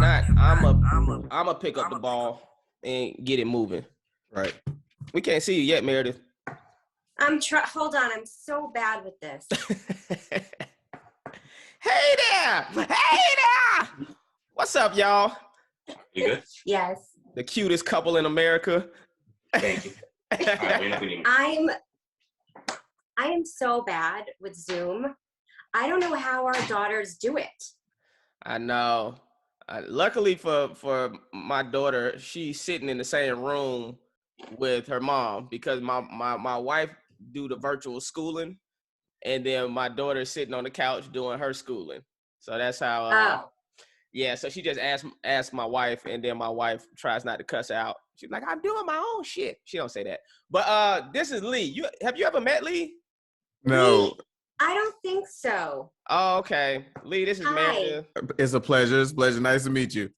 not, I'm a pick up the ball and get it moving. Right. We can't see you yet, Meredith. Hold on. I'm so bad with this. Hey there! Hey there! What's up, y'all? You good? Yes. The cutest couple in America. Thank you. All right, we know we need. I am so bad with Zoom. I don't know how our daughters do it. I know. Luckily for my daughter, she's sitting in the same room with her mom because my wife do the virtual schooling, and then my daughter's sitting on the couch doing her schooling. So that's how. Yeah. So she just asked my wife, and then my wife tries not to cuss her out. She's like, "I'm doing my own shit." She don't say that. But this is Lee. Have you ever met Lee? No. Lee, I don't think so. Oh, okay. Lee, this is Meredith. It's a pleasure. It's a pleasure. Nice to meet you.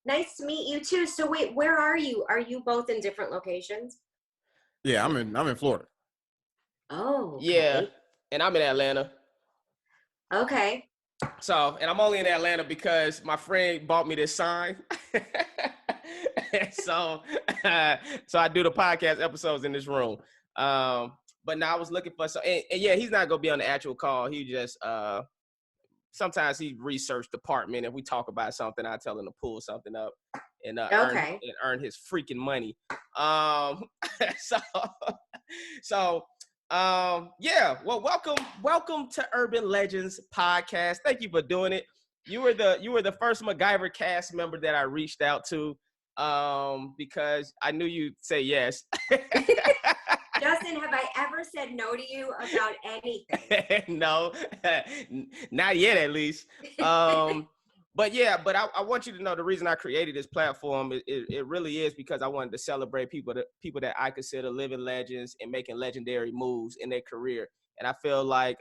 Nice to meet you too. So wait, where are you? Are you both in different locations? Yeah, I'm in Florida. Oh, okay. Yeah, and I'm in Atlanta. Okay. So, and I'm only in Atlanta because my friend bought me this sign. so I do the podcast episodes in this room. But now I was looking for and yeah, he's not gonna be on the actual call. He just sometimes he research department. If we talk about something, I tell him to pull something up and earn his freaking money. Yeah. Well, welcome to Urban Legendz podcast. Thank you for doing it. You were the first MacGyver cast member that I reached out to because I knew you'd say yes. Justin, have I ever said no to you about anything? No, not yet at least. But I want you to know the reason I created this platform, it really is because I wanted to celebrate people that I consider living legends and making legendary moves in their career. And I feel like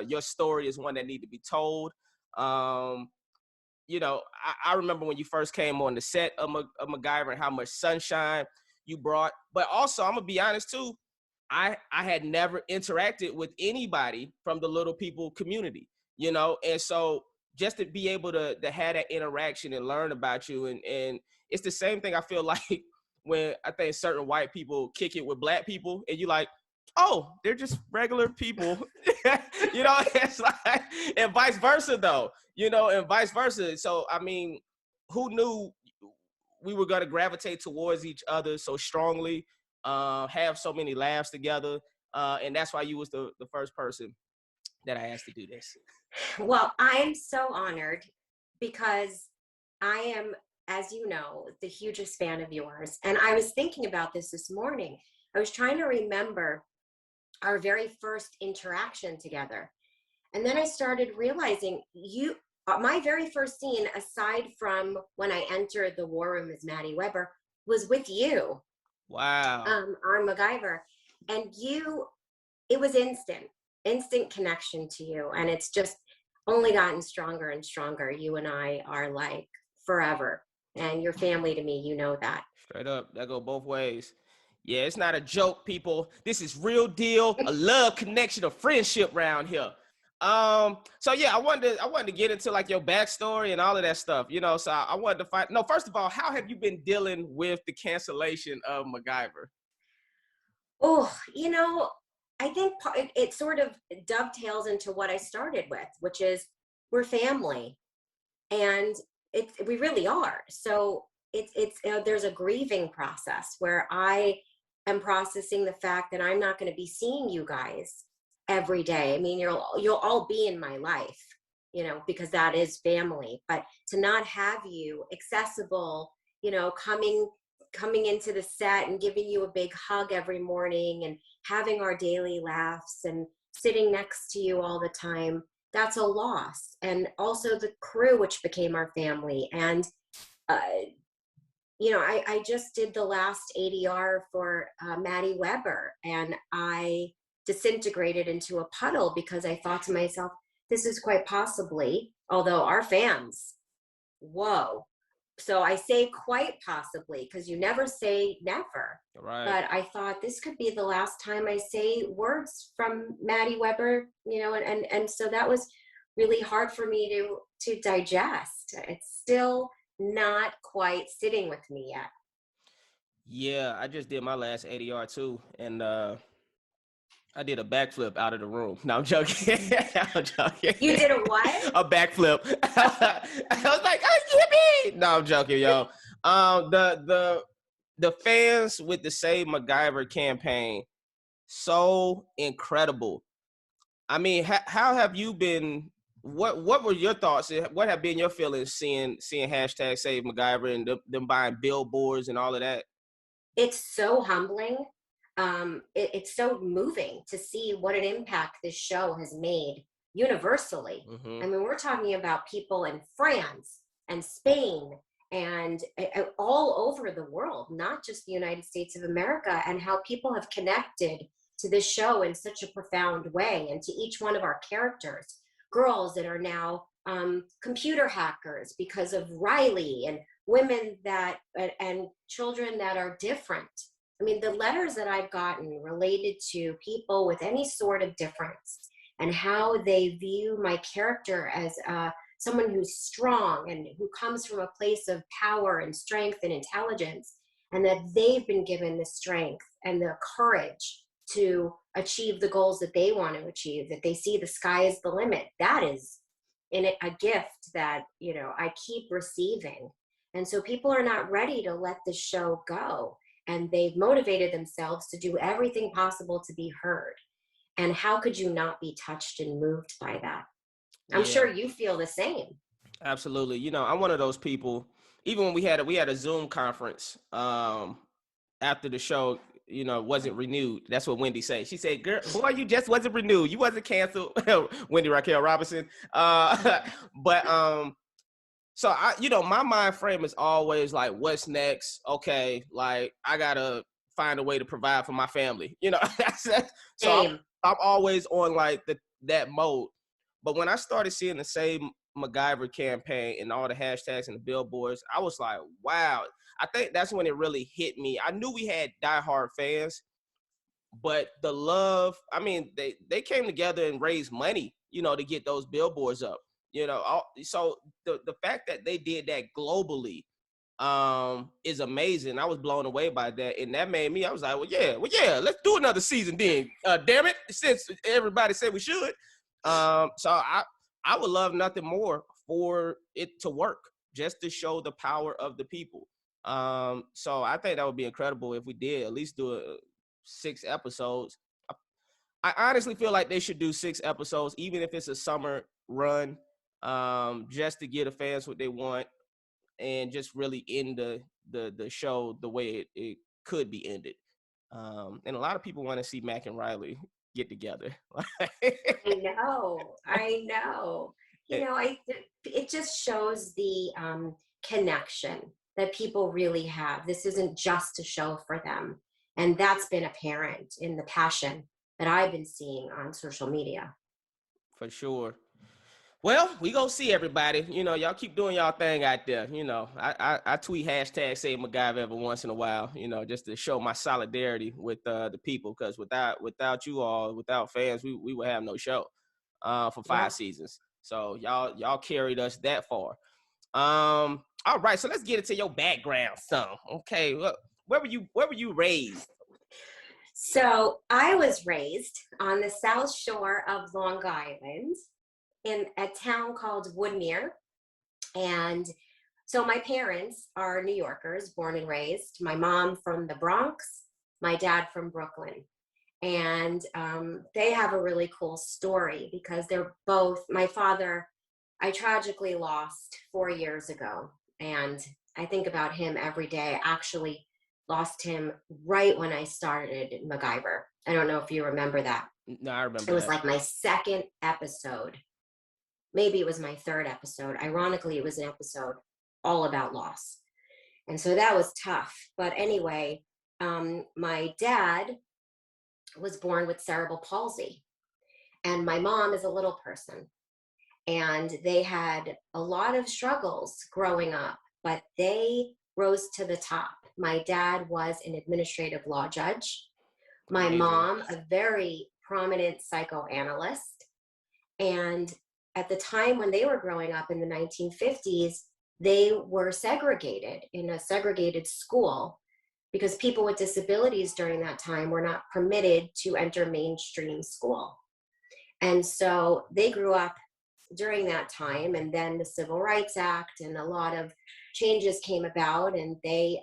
your story is one that needs to be told. You know, I remember when you first came on the set of MacGyver and how much sunshine you brought. But also, I'm gonna be honest too, I had never interacted with anybody from the Little People community, you know, and so just to be able to have that interaction and learn about you, and it's the same thing I feel like when I think certain white people kick it with black people, and you like, oh, they're just regular people, you know, it's like, and vice versa though, you know, and vice versa. So, I mean, who knew we were going to gravitate towards each other so strongly, have so many laughs together. And that's why you was the first person that I asked to do this. Well, I am so honored because I am, as you know, the hugest fan of yours. And I was thinking about this morning. I was trying to remember our very first interaction together. And then I started realizing my very first scene, aside from when I entered the war room as Maddie Weber, was with you. Wow. On MacGyver. And it was instant connection to you. And it's just only gotten stronger and stronger. You and I are like forever. And your family to me, you know that. Straight up, that go both ways. Yeah, it's not a joke, people. This is real deal, a love connection, a friendship around here. So yeah, I wanted to get into like your backstory and all of that stuff, you know. So I wanted to find. No, first of all, how have you been dealing with the cancellation of MacGyver? Oh, you know, I think it sort of dovetails into what I started with, which is we're family, and we really are. So it's there's a grieving process where I am processing the fact that I'm not going to be seeing you guys every day. I mean, you'll all be in my life, you know, because that is family. But to not have you accessible, you know, coming into the set and giving you a big hug every morning and having our daily laughs and sitting next to you all the time, that's a loss. And also the crew, which became our family. And, you know, I just did the last ADR for Maddie Weber, and I disintegrated into a puddle because I thought to myself, this is quite possibly, although our fans, whoa. So I say quite possibly, because you never say never. Right. But I thought this could be the last time I say words from Maddie Weber, you know, and so that was really hard for me to digest. It's still not quite sitting with me yet. Yeah, I just did my last ADR too, and I did a backflip out of the room. No, I'm joking. I'm joking. You did a what? A backflip. I was like, "Oh, yippee!" No, I'm joking, yo. The fans with the Save MacGyver campaign, so incredible. I mean, how have you been? What were your thoughts? What have been your feelings seeing hashtag Save MacGyver and them buying billboards and all of that? It's so humbling. It's so moving to see what an impact this show has made universally. Mm-hmm. I mean, we're talking about people in France and Spain and all over the world, not just the United States of America, and how people have connected to this show in such a profound way, and to each one of our characters, girls that are now computer hackers because of Riley, and women that and children that are different. I mean, the letters that I've gotten related to people with any sort of difference and how they view my character as someone who's strong and who comes from a place of power and strength and intelligence, and that they've been given the strength and the courage to achieve the goals that they want to achieve, that they see the sky is the limit. That is in it a gift that, you know, I keep receiving. And so people are not ready to let this show go. And they've motivated themselves to do everything possible to be heard. And how could you not be touched and moved by that? I'm sure you feel the same. Absolutely. You know, I'm one of those people. Even when we had a Zoom conference after the show, you know, wasn't renewed. That's what Wendy said. She said, "Girl, boy, you just wasn't renewed. You wasn't canceled." Wendy Raquel Robinson. But so I, you know, my mind frame is always like, what's next? Okay, like I gotta find a way to provide for my family. You know, so I'm always on like that mode. But when I started seeing the same MacGyver campaign and all the hashtags and the billboards, I was like, wow. I think that's when it really hit me. I knew we had diehard fans, but the love, I mean, they came together and raised money, you know, to get those billboards up, you know. So the fact that they did that globally is amazing. I was blown away by that, and that made me, I was like, well, yeah, let's do another season then. Damn it, since everybody said we should. So I would love nothing more for it to work, just to show the power of the people. So I think that would be incredible if we did at least do 6 episodes. I honestly feel like they should do 6 episodes, even if it's a summer run, just to give the fans what they want and just really end the show the way it could be ended. And a lot of people want to see Mac and Riley get together. I know. You know, it just shows the connection that people really have. This isn't just a show for them. And that's been apparent in the passion that I've been seeing on social media. For sure. Well, we gonna see everybody. You know, y'all keep doing y'all thing out there. You know, I tweet hashtag Save MacGyver every once in a while, you know, just to show my solidarity with the people. Because without you all, without fans, we would have no show for 5 seasons. So y'all carried us that far. All right, so let's get into your background some. Okay, where were you raised? So I was raised on the South Shore of Long Island in a town called Woodmere. And so my parents are New Yorkers, born and raised. My mom from the Bronx, my dad from Brooklyn. And they have a really cool story because they're both, my father, I tragically lost 4 years ago. And I think about him every day. Actually lost him right when I started MacGyver. I don't know if you remember that. No, I remember. It was like my 2nd episode. Maybe it was my 3rd episode. Ironically, it was an episode all about loss. And so that was tough. But anyway, my dad was born with cerebral palsy. And my mom is a little person. And they had a lot of struggles growing up, but they rose to the top. My dad was an administrative law judge. My mom, a very prominent psychoanalyst. And at the time when they were growing up in the 1950s, they were segregated in a segregated school because people with disabilities during that time were not permitted to enter mainstream school. And so they grew up during that time, and then the Civil Rights Act and a lot of changes came about, and they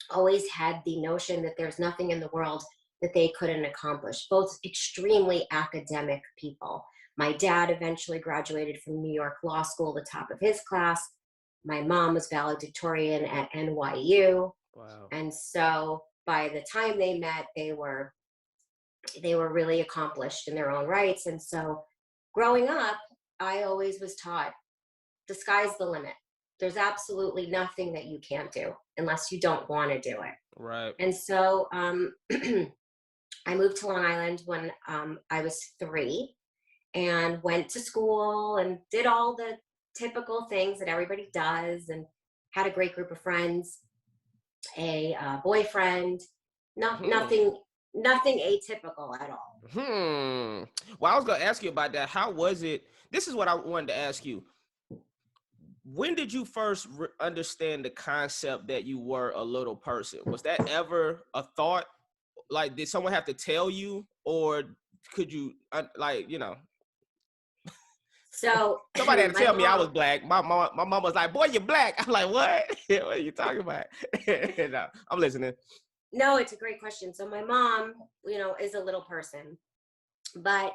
always had the notion that there's nothing in the world that they couldn't accomplish, both extremely academic people. My dad eventually graduated from New York Law School, the top of his class. My mom was valedictorian at NYU. Wow. And so by the time they met, they were really accomplished in their own rights. And so growing up, I always was taught the sky's the limit. There's absolutely nothing that you can't do unless you don't want to do it. Right. And so I moved to Long Island when I was 3 and went to school and did all the typical things that everybody does and had a great group of friends, a boyfriend, nothing atypical at all. Well, I was going to ask you about that. How was it? This is what I wanted to ask you. When did you first understand the concept that you were a little person? Was that ever a thought? Like, did someone have to tell you, or could you, So somebody had to tell me I was black. My mom was like, "Boy, you're black." I'm like, "What? What are you talking about?" No, I'm listening. No, it's a great question. So my mom, is a little person, but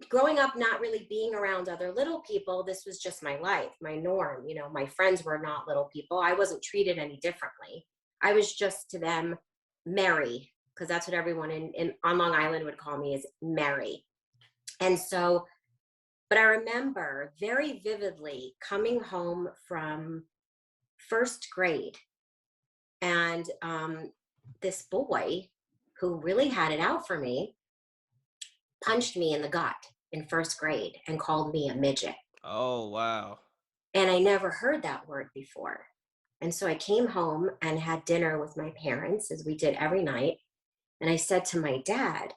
growing up not really being around other little people, this was just my life, my norm. My friends were not little people. I wasn't treated any differently. I was just to them Mary, because that's what everyone on Long Island would call me, is Mary. And so, but I remember very vividly coming home from first grade, and this boy who really had it out for me punched me in the gut in first grade and called me a midget. Oh, wow. And I never heard that word before. And so I came home and had dinner with my parents, as we did every night. And I said to my dad,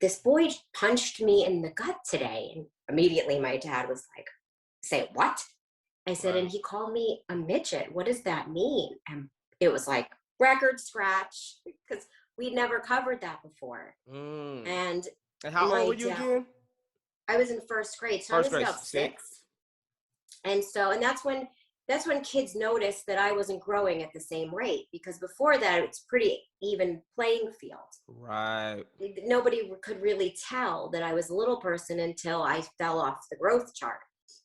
this boy punched me in the gut today. And immediately my dad was like, say what? I said, Right. And he called me a midget. What does that mean? And it was like record scratch, because we'd never covered that before. And how old were you again? I was in first grade, so I was about 6. And so, and that's when kids noticed that I wasn't growing at the same rate, because before that it's pretty even playing field. Right. Nobody could really tell that I was a little person until I fell off the growth chart.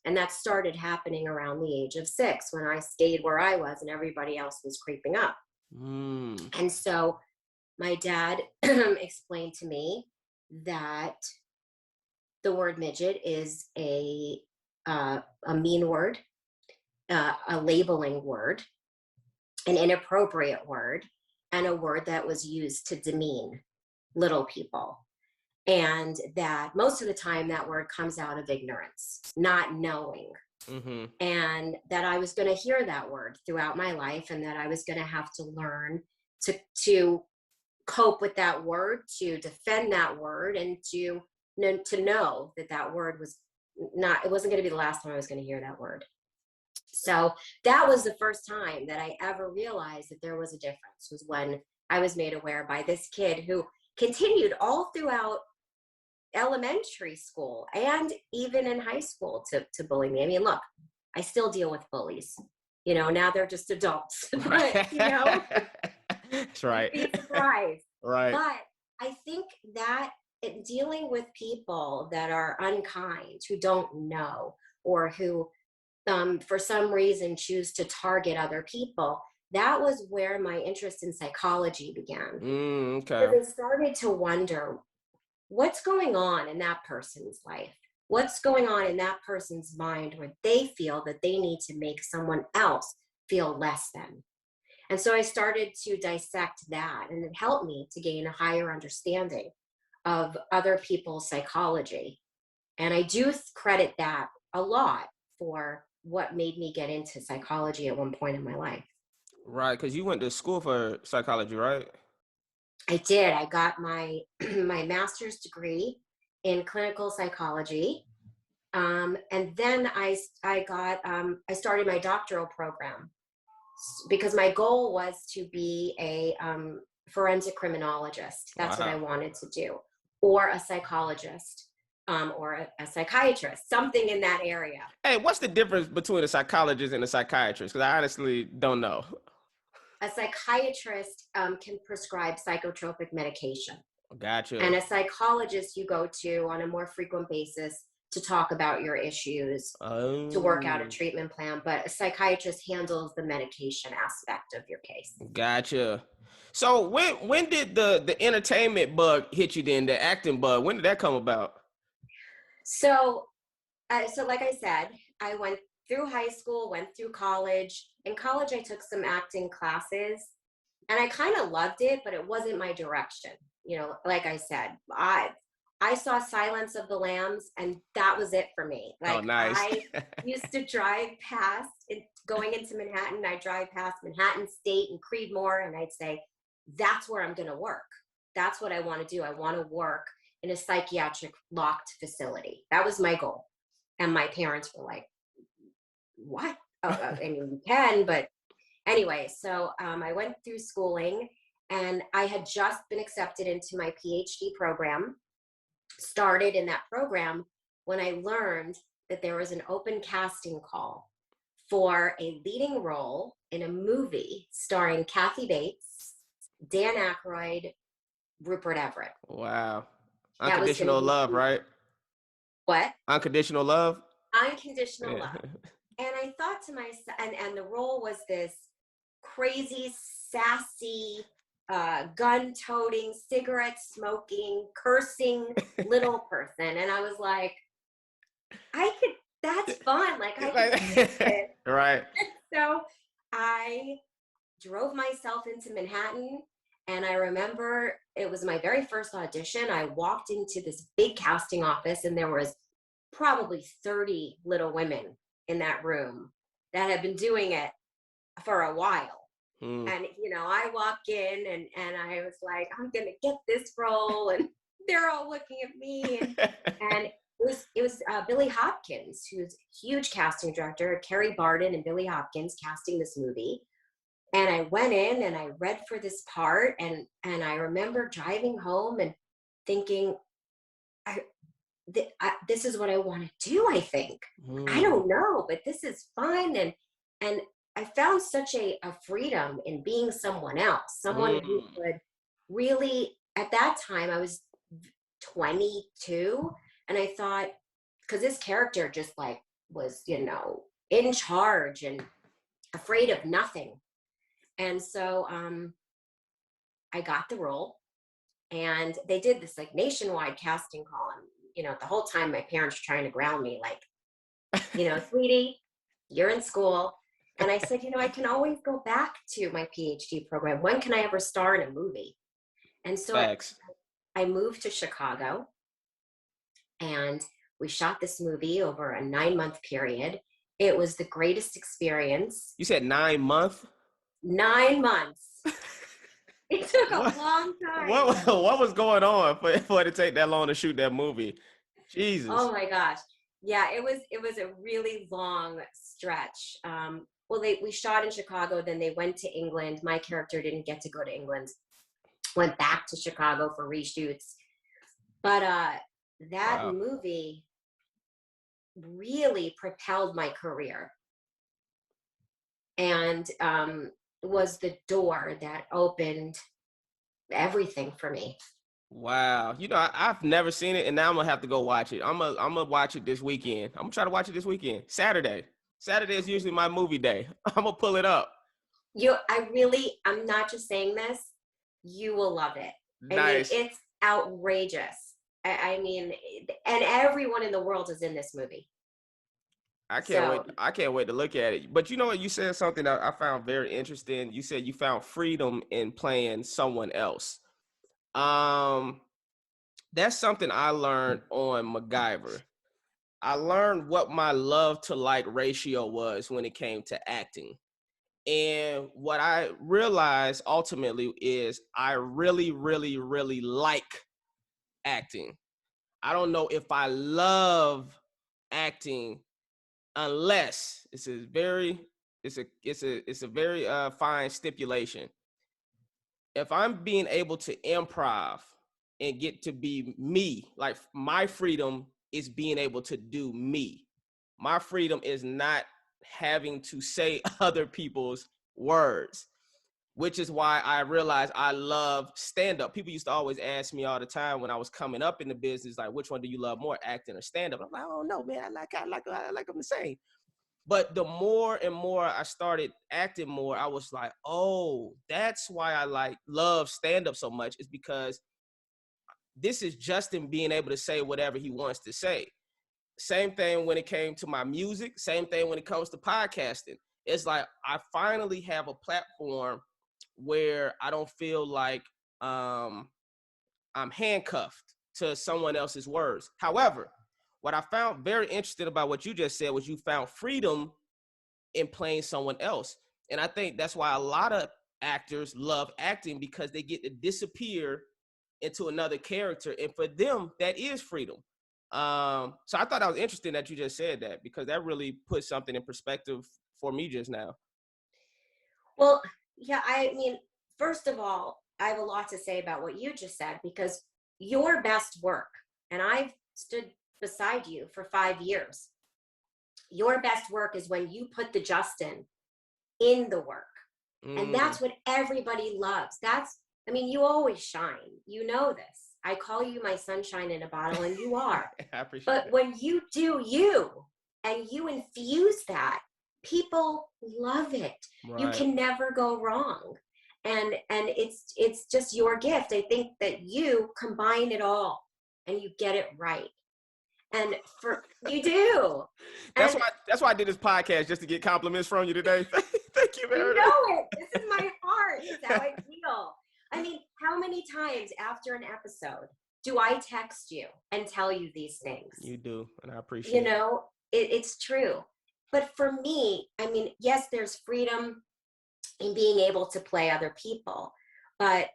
And that started happening around the age of 6, when I stayed where I was and everybody else was creeping up. And so my dad explained to me that the word midget is a mean word, a labeling word, an inappropriate word, and a word that was used to demean little people. And that most of the time that word comes out of ignorance, not knowing. And that I was going to hear that word throughout my life, and that I was going to have to learn to cope with that word, to defend that word, and to know that word was not, it wasn't going to be the last time I was going to hear that word. So that was the first time that I ever realized that there was a difference, was when I was made aware by this kid who continued all throughout elementary school and even in high school to bully me. I mean, look, I still deal with bullies. Now they're just adults. But, that's right. You'd be surprised. Right. But I think that dealing with people that are unkind, who don't know, or who for some reason choose to target other people, that was where my interest in psychology began. Okay. So I started to wonder, what's going on in that person's life? What's going on in that person's mind where they feel that they need to make someone else feel less than? And so I started to dissect that, and it helped me to gain a higher understanding of other people's psychology. And I do credit that a lot for what made me get into psychology at one point in my life. Right, because you went to school for psychology, right? I did. I got my my master's degree in clinical psychology, And then I started my doctoral program because my goal was to be a forensic criminologist. That's what I wanted to do, or a psychologist, or a psychiatrist, something in that area. Hey, what's the difference between a psychologist and a psychiatrist? Because I honestly don't know. A psychiatrist can prescribe psychotropic medication. Gotcha. And a psychologist you go to on a more frequent basis to talk about your issues, to work out a treatment plan. But a psychiatrist handles the medication aspect of your case. Gotcha. So when did the entertainment bug hit you then, the acting bug? When did that come about? So like I said, I went through high school, went through college. In college, I took some acting classes and I kind of loved it, but it wasn't my direction. You know, like I said, I saw Silence of the Lambs and that was it for me. Like, oh, nice. I used to drive past, going into Manhattan, I'd drive past Manhattan State and Creedmoor and I'd say, that's where I'm going to work. That's what I want to do. I want to work in a psychiatric locked facility. That was my goal. And my parents were like, what? I mean, you can, but anyway, so I went through schooling and I had just been accepted into my PhD program, started in that program when I learned that there was an open casting call for a leading role in a movie starring Kathy Bates, Dan Aykroyd, Rupert Everett. Wow. Unconditional Love, right? What? Unconditional Love? Unconditional Love. And I thought to myself, and the role was this crazy, sassy, gun-toting, cigarette-smoking, cursing little person. And I was like, that's fun. Like, I could do it. Right. So I drove myself into Manhattan. And I remember it was my very first audition. I walked into this big casting office and there was probably 30 Little Women in that room that had been doing it for a while. And, you know, I walk in and I was like, I'm going to get this role. And they're all looking at me. And it was Billy Hopkins, who's a huge casting director, Carrie Barden and Billy Hopkins casting this movie. And I went in and I read for this part. And I remember driving home and thinking, this is what I want to do, I think. I don't know, but this is fun. And I found such a freedom in being someone else, someone who could really, at that time, I was 22. And I thought, because this character just like was, you know, in charge and afraid of nothing. And so I got the role and they did this like nationwide casting call. And, you know, the whole time my parents were trying to ground me like, you know, sweetie, you're in school. And I said, you know, I can always go back to my PhD program. When can I ever star in a movie? And so I moved to Chicago and we shot this movie over a 9-month period. It was the greatest experience. You said 9 months? 9 months. It took a long time. What was going on for it to take that long to shoot that movie? Jesus. Oh my gosh. Yeah, it was a really long stretch. Well, we shot in Chicago, then they went to England. My character didn't get to go to England. Went back to Chicago for reshoots. But that movie really propelled my career. And was the door that opened everything for me. Wow. You know, I've never seen it, and now I'm going to have to go watch it. I'm gonna watch it this weekend. I'm going to try to watch it this weekend. Saturday is usually my movie day. I'm going to pull it up. I'm not just saying this. You will love it. Nice. I mean, it's outrageous. I mean, and everyone in the world is in this movie. I can't wait to look at it. But you know what? You said something that I found very interesting. You said you found freedom in playing someone else. That's something I learned on MacGyver. I learned what my love to like ratio was when it came to acting. And what I realized ultimately is I really, really, really like acting. I don't know if I love acting unless it's a very fine stipulation. If I'm being able to improv and get to be me, like my freedom is being able to do me. My freedom is not having to say other people's words, which is why I realized I love stand-up. People used to always ask me all the time when I was coming up in the business, like, which one do you love more, acting or stand-up? I'm like, I don't know, man. I like them the same. But the more and more I started acting more, I was like, oh, that's why I love stand-up so much, is because this is Justin being able to say whatever he wants to say. Same thing when it came to my music. Same thing when it comes to podcasting. It's like I finally have a platform where I don't feel like I'm handcuffed to someone else's words. However, what I found very interesting about what you just said was you found freedom in playing someone else. And I think that's why a lot of actors love acting, because they get to disappear into another character. And for them, that is freedom. So I thought that was interesting that you just said that, because that really put something in perspective for me just now. Well, yeah, I mean, first of all, I have a lot to say about what you just said, because your best work, and I've stood beside you for 5 years, your best work is when you put the Justin in the work. And that's what everybody loves. I mean, you always shine. You know this. I call you my sunshine in a bottle, and you are. I appreciate but it. When you do you, and you infuse that, people love it. Right. You can never go wrong. And it's just your gift. I think that you combine it all and you get it right. And you do. That's why I did this podcast, just to get compliments from you today. Thank you, Meredith. You know it. This is my heart. This is how I feel. I mean, how many times after an episode do I text you and tell you these things? You do, and I appreciate it. You know, it's true. But for me, I mean, yes, there's freedom in being able to play other people. But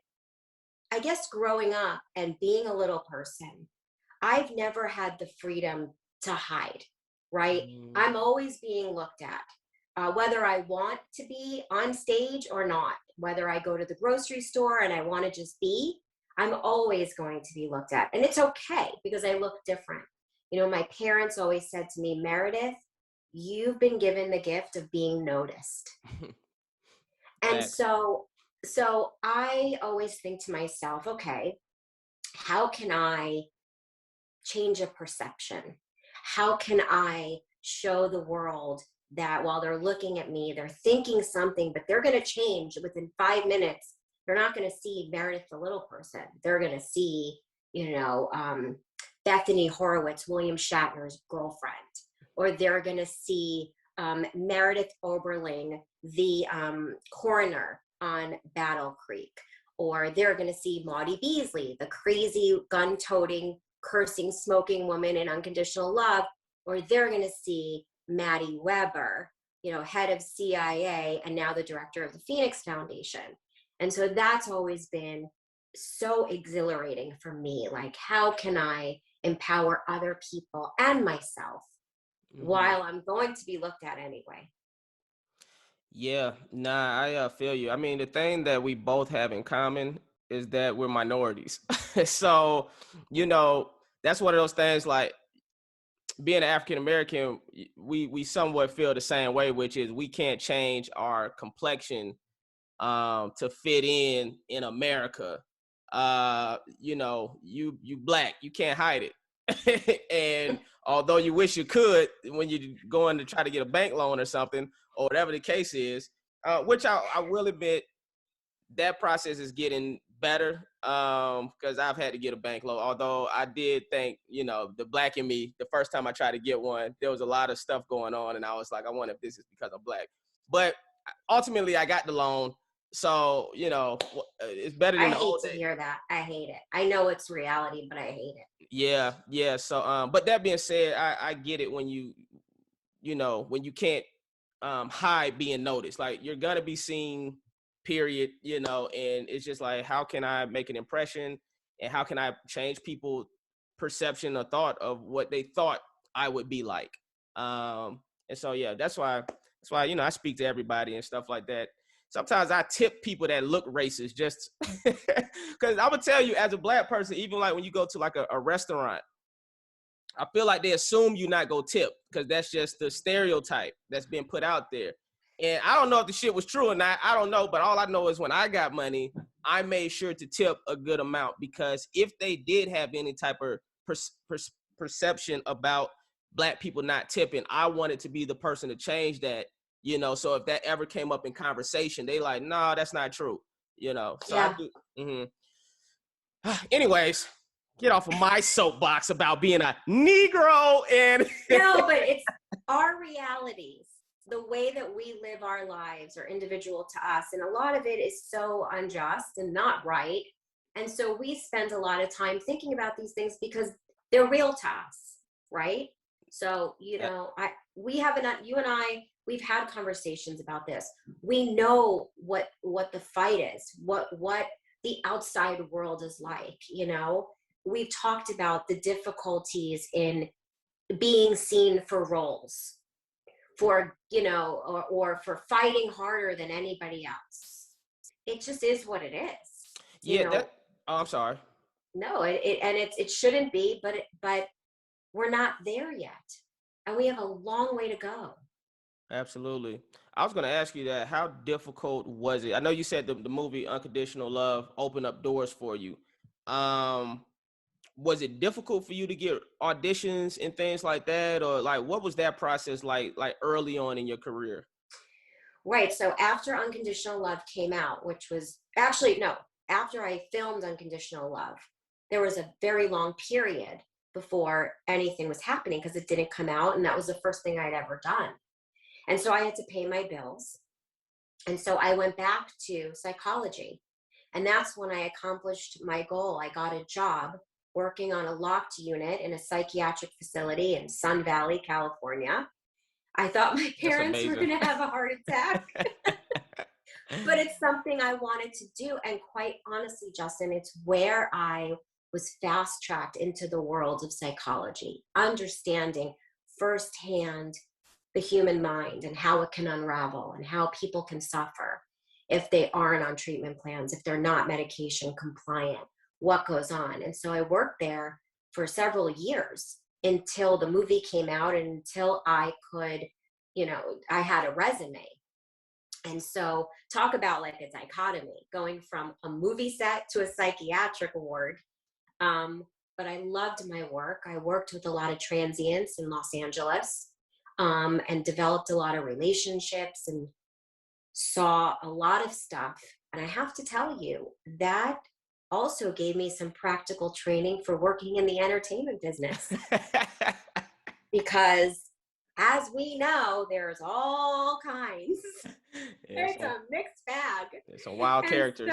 I guess growing up and being a little person, I've never had the freedom to hide, right? I'm always being looked at, whether I want to be on stage or not, whether I go to the grocery store and I want to just be, I'm always going to be looked at. And it's okay, because I look different. You know, my parents always said to me, Meredith, you've been given the gift of being noticed. And so I always think to myself, okay, how can I change a perception? How can I show the world that while they're looking at me, they're thinking something, but they're going to change within 5 minutes. They're not going to see Meredith the little person. They're going to see, Bethany Horowitz, William Shatner's girlfriend, or they're going to see Meredith Oberling, the coroner on Battle Creek, or they're going to see Maudie Beasley, the crazy gun-toting, cursing, smoking woman in Unconditional Love, or they're going to see Maddie Weber, head of CIA and now the director of the Phoenix Foundation. And so that's always been so exhilarating for me. Like, how can I empower other people and myself while I'm going to be looked at anyway? Yeah, I feel you. I mean, the thing that we both have in common is that we're minorities. So, that's one of those things, like being an African-American, we somewhat feel the same way, which is we can't change our complexion to fit in America. You black, you can't hide it. And although you wish you could, when you're going to try to get a bank loan or something, or whatever the case is, which I will admit that process is getting better, because I've had to get a bank loan. Although I did think, the black in me, the first time I tried to get one, there was a lot of stuff going on, and I was like, I wonder if this is because I'm black. But ultimately, I got the loan. So, it's better than the old days. I hate to hear that. I hate it. I know it's reality, but I hate it. Yeah. So, but that being said, I get it when when you can't hide being noticed. Like, you're gonna be seen, period. And it's just like, how can I make an impression, and how can I change people's perception or thought of what they thought I would be like. And so, yeah, that's why, you know, I speak to everybody and stuff like that. Sometimes I tip people that look racist just because I'm gonna tell you, as a Black person, even like when you go to like a restaurant, I feel like they assume you not go tip because that's just the stereotype that's been put out there. And I don't know if the shit was true or not. I don't know, but all I know is when I got money, I made sure to tip a good amount, because if they did have any type of perception about Black people not tipping, I wanted to be the person to change that, you know. So if that ever came up in conversation, they like, no, that's not true, you know. So Yeah. I do. Anyways, get off of my soapbox about being a Negro and No, but it's our realities. The way that we live our lives are individual to us. And a lot of it is so unjust and not right. And so we spend a lot of time thinking about these things because they're real to us, right? So, you know, you and I, we've had conversations about this. We know what the fight is, what the outside world is like, you know. We've talked about the difficulties in being seen for roles, for, you know, or for fighting harder than anybody else. It just is what it is. yeah, you know? I'm sorry. No, it shouldn't be, but we're not there yet, and we have a long way to go. Absolutely. I was going to ask you that. How difficult was it? I know you said the movie Unconditional Love opened up doors for you. Was it difficult for you to get auditions and things like that? Or like, what was that process like early on in your career? Right. So after Unconditional Love came out, which was actually, no, after I filmed Unconditional Love, there was a very long period before anything was happening because it didn't come out. And that was the first thing I'd ever done. And so I had to pay my bills. And so I went back to psychology. And that's when I accomplished my goal. I got a job working on a locked unit in a psychiatric facility in Sun Valley, California. I thought my parents were going to have a heart attack. But it's something I wanted to do. And quite honestly, Justin, it's where I was fast-tracked into the world of psychology, understanding firsthand the human mind and how it can unravel and how people can suffer if they aren't on treatment plans, if they're not medication compliant, what goes on. And so I worked there for several years until the movie came out and until I could, you know, I had a resume. And so talk about like a dichotomy, going from a movie set to a psychiatric ward. But I loved my work. I worked with a lot of transients in Los Angeles, and developed a lot of relationships and saw a lot of stuff. And I have to tell you, that also gave me some practical training for working in the entertainment business. Because as we know, there's all kinds. There's a mixed bag. There's some wild characters.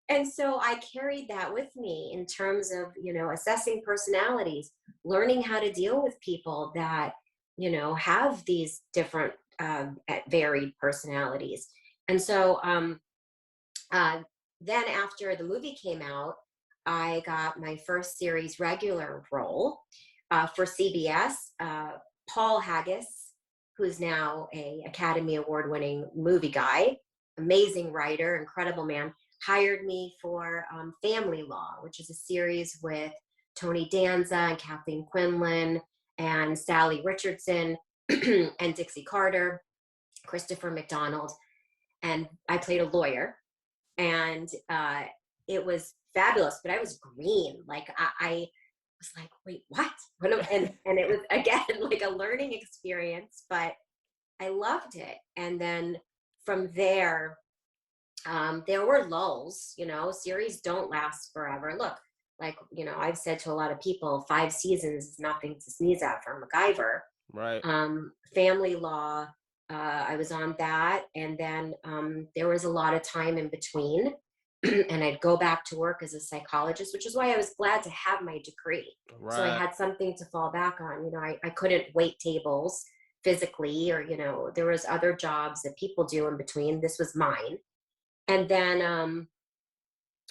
And so I carried that with me in terms of, you know, assessing personalities, learning how to deal with people that, you know, have these different varied personalities. And so then after the movie came out, I got my first series regular role for CBS. Paul Haggis, who's now a Academy Award winning movie guy, amazing writer, incredible man, hired me for Family Law, which is a series with Tony Danza and Kathleen Quinlan and Sally Richardson and Dixie Carter, Christopher McDonald. And I played a lawyer, and it was fabulous, but I was green. Like I was like, wait, what? And it was, again, like a learning experience, but I loved it. And then from there, there were lulls, you know, series don't last forever. Look, like, you know, I've said to a lot of people, 5 seasons is nothing to sneeze at for MacGyver. Right. Family Law, I was on that. And then there was a lot of time in between. And I'd go back to work as a psychologist, which is why I was glad to have my degree. Right. So I had something to fall back on. You know, I couldn't wait tables physically, or, you know, there was other jobs that people do in between. This was mine. And then,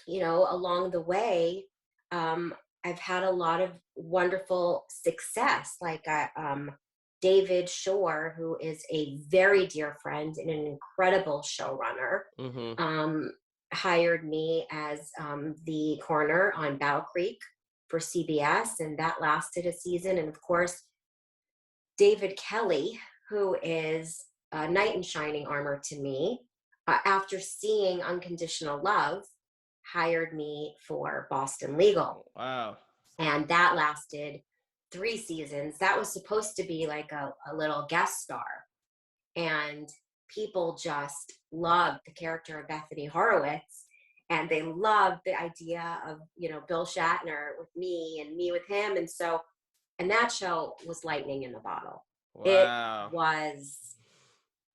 you know, along the way, I've had a lot of wonderful success. Like David Shore, who is a very dear friend and an incredible showrunner, hired me as the coroner on Battle Creek for CBS, and that lasted a season. And of course, David Kelly, who is a knight in shining armor to me, after seeing Unconditional Love, hired me for Boston Legal. Wow. And that lasted 3 seasons. That was supposed to be like a little guest star. And people just loved the character of Bethany Horowitz. And they loved the idea of, Bill Shatner with me and me with him. And that show was lightning in the bottle. Wow. It was,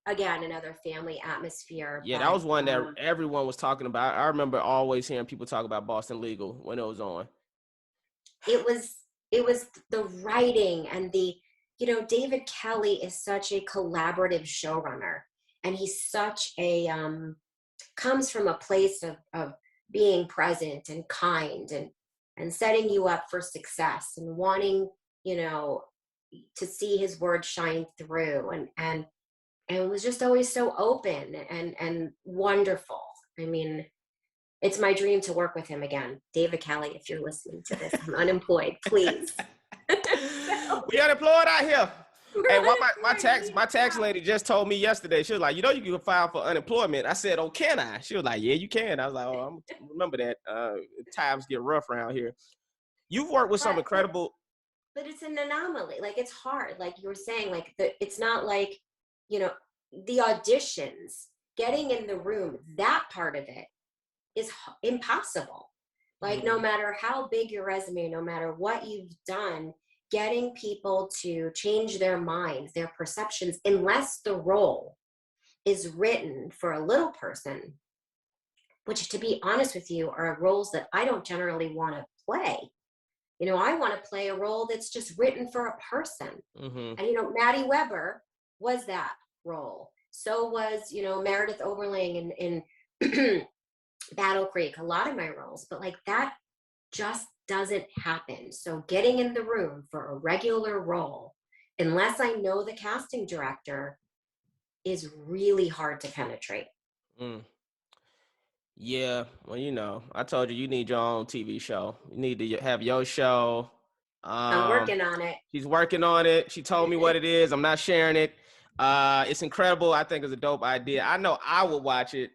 again, another family atmosphere. Yeah, that was one that everyone was talking about. I remember always hearing people talk about Boston Legal when it was on. It was the writing and David Kelly is such a collaborative showrunner, and he's such a comes from a place of being present and kind and setting you up for success and wanting to see his word shine through, and it was just always so open and wonderful. I mean, it's my dream to work with him again. David Kelly, if you're listening to this, I'm unemployed, please. We unemployed out here. Hey, my tax lady just told me yesterday. She was like, you can file for unemployment. I said, oh, can I? She was like, yeah, you can. I was like, oh, I'm remember that. Times get rough around here. You've worked with some incredible. But it's an anomaly. Like, it's hard. Like you were saying, like it's not like, the auditions, getting in the room, that part of it is impossible. Like, no matter how big your resume, no matter what you've done, getting people to change their minds, their perceptions, unless the role is written for a little person, which, to be honest with you, are roles that I don't generally want to play. I want to play a role that's just written for a person. And, Maddie Weber was that role. So was, Meredith Overling in Battle Creek, a lot of my roles, but like that just doesn't happen. So getting in the room for a regular role, unless I know the casting director, is really hard to penetrate. Yeah, well, I told you need your own TV show. You need to have your show. I'm working on it. She's working on it. She told me what it is. I'm not sharing it. It's incredible. I think it's a dope idea. I know I would watch it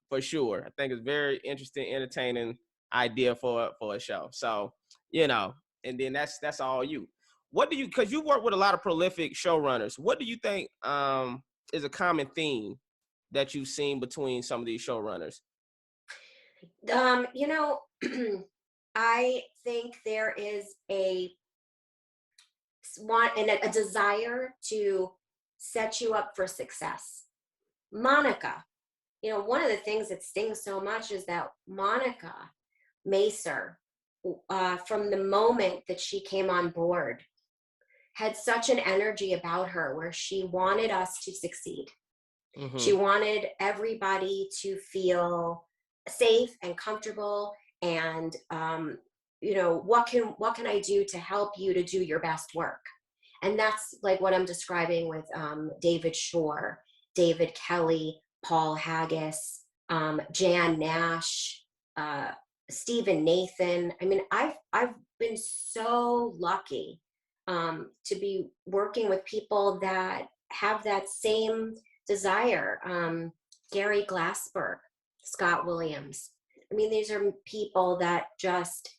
for sure. I think it's very interesting, entertaining idea for a show. So, and then that's all you. What do you, because you work with a lot of prolific showrunners, what do you think is a common theme that you've seen between some of these showrunners? I think there is a desire to set you up for success. Monica, one of the things that stings so much is that Monica Macer, from the moment that she came on board, had such an energy about her where she wanted us to succeed. She wanted everybody to feel safe and comfortable, and what can I do to help you to do your best work? And that's like what I'm describing with David Shore, David Kelly, Paul Haggis, Jan Nash, Stephen Nathan. I mean, I've been so lucky to be working with people that have that same desire. Gary Glassberg, Scott Williams. I mean, these are people that just